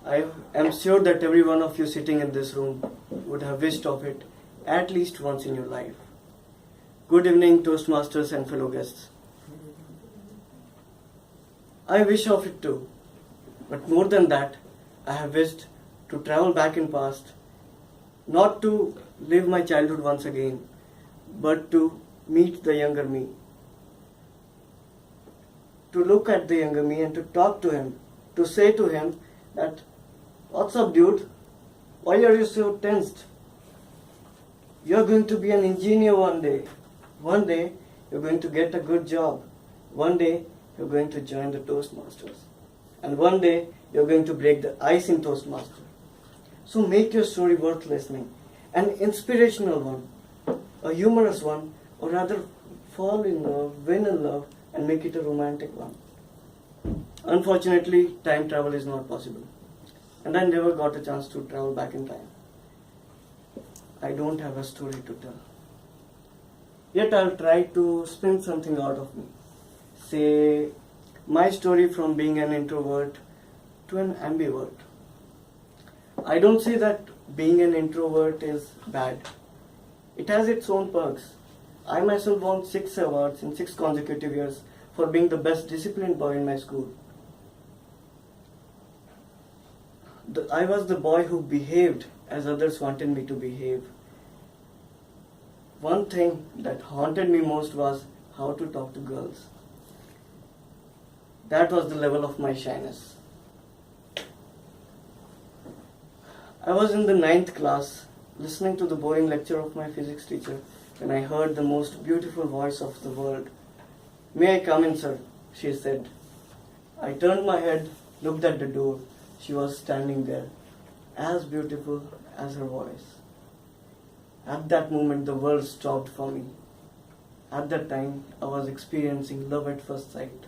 I am sure that every one of you sitting in this room would have wished of it at least once in your life. Good evening, Toastmasters and fellow guests. I wish of it too, but more than that, I have wished to travel back in past, not to live my childhood once again, but to meet the younger me, to look at the younger me and to talk to him, to say to him that, "What's up, dude? Why are you so tensed? You're going to be an engineer one day. One day, you're going to get a good job. One day, you're going to join the Toastmasters. And one day, you're going to break the ice in Toastmaster. So make your story worth listening. An inspirational one, a humorous one, or rather fall in love, win in love, and make it a romantic one." Unfortunately, time travel is not possible. And I never got a chance to travel back in time. I don't have a story to tell. Yet I'll try to spin something out of me. Say, my story from being an introvert to an ambivert. I don't say that being an introvert is bad. It has its own perks. I myself won 6 awards in 6 consecutive years for being the best disciplined boy in my school. I was the boy who behaved as others wanted me to behave. One thing that haunted me most was how to talk to girls. That was the level of my shyness. I was in the 9th class listening to the boring lecture of my physics teacher when I heard the most beautiful voice of the world. "May I come in, sir?" she said. I turned my head, looked at the door. She was standing there, as beautiful as her voice. At that moment, the world stopped for me. At that time, I was experiencing love at first sight.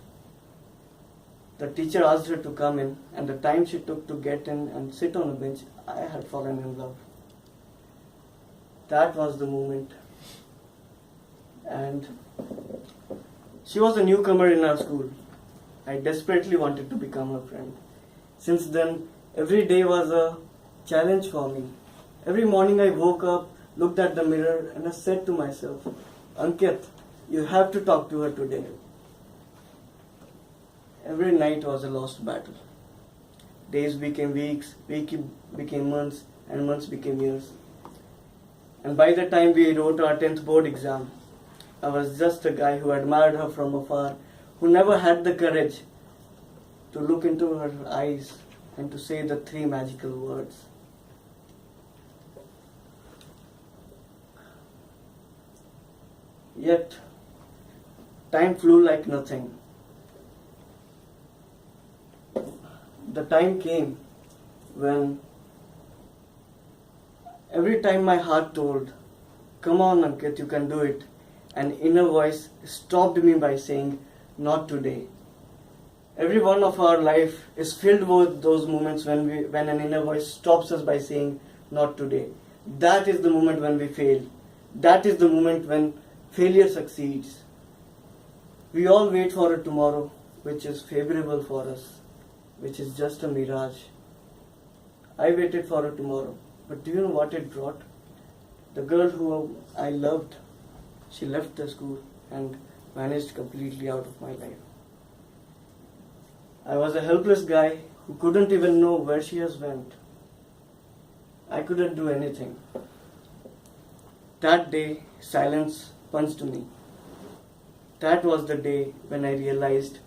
The teacher asked her to come in, and the time she took to get in and sit on a bench, I had fallen in love. That was the moment. And she was a newcomer in our school. I desperately wanted to become her friend. Since then, every day was a challenge for me. Every morning I woke up, looked at the mirror, and I said to myself, "Ankit, you have to talk to her today." Every night was a lost battle. Days became weeks, weeks became months, and months became years. And by the time we wrote our 10th board exam, I was just a guy who admired her from afar, who never had the courage to look into her eyes and to say the 3 magical words. Yet, time flew like nothing. The time came when every time my heart told, "Come on, Ankit, you can do it," an inner voice stopped me by saying, "Not today." Every one of our life is filled with those moments when an inner voice stops us by saying, "Not today." That is the moment when we fail. That is the moment when failure succeeds. We all wait for a tomorrow which is favorable for us, which is just a mirage. I waited for a tomorrow, but do you know what it brought? The girl who I loved, she left the school and vanished completely out of my life. I was a helpless guy who couldn't even know where she has went. I couldn't do anything. That day, silence punched me. That was the day when I realized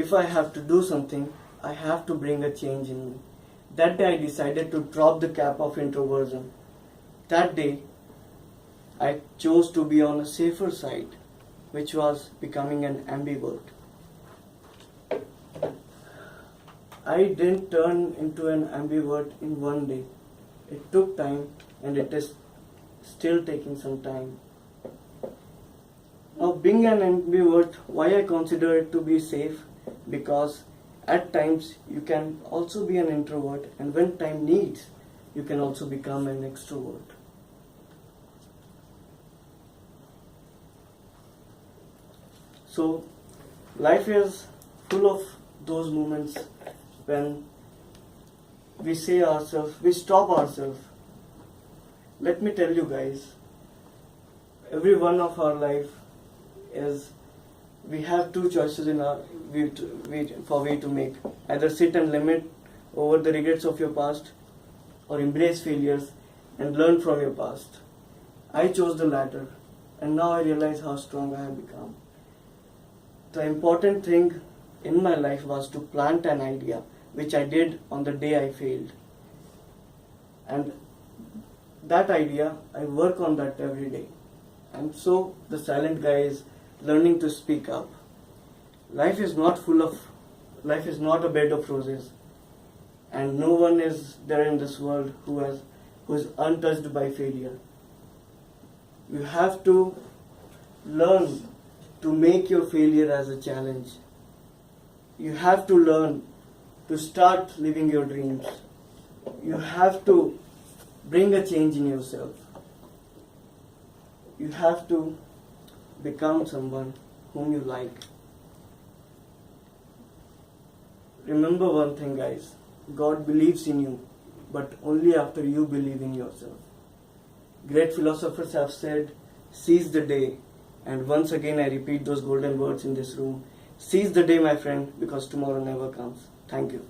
if I have to do something, I have to bring a change in me. That day I decided to drop the cap of introversion. That day I chose to be on a safer side, which was becoming an ambivert. I didn't turn into an ambivert in one day. It took time, and it is still taking some time. Now, being an ambivert, why I consider it to be safe? Because at times you can also be an introvert, and when time needs, you can also become an extrovert. So, life is full of those moments when we say ourselves, we stop ourselves. Let me tell you guys, every one of our life is, we have two choices in our we to make. Either sit and lament over the regrets of your past, or embrace failures and learn from your past. I chose the latter, and now I realize how strong I have become. The important thing in my life was to plant an idea, which I did on the day I failed. And that idea, I work on that every day. And so the silent guy is learning to speak up. Life is not a bed of roses. And no one is there in this world who is untouched by failure. You have to learn to make your failure as a challenge. You have to learn to start living your dreams. You have to bring a change in yourself. You have to become someone whom you like. Remember one thing, guys. God believes in you, but only after you believe in yourself. Great philosophers have said, seize the day. And once again I repeat those golden words in this room. Seize the day, my friend, because tomorrow never comes. Thank you.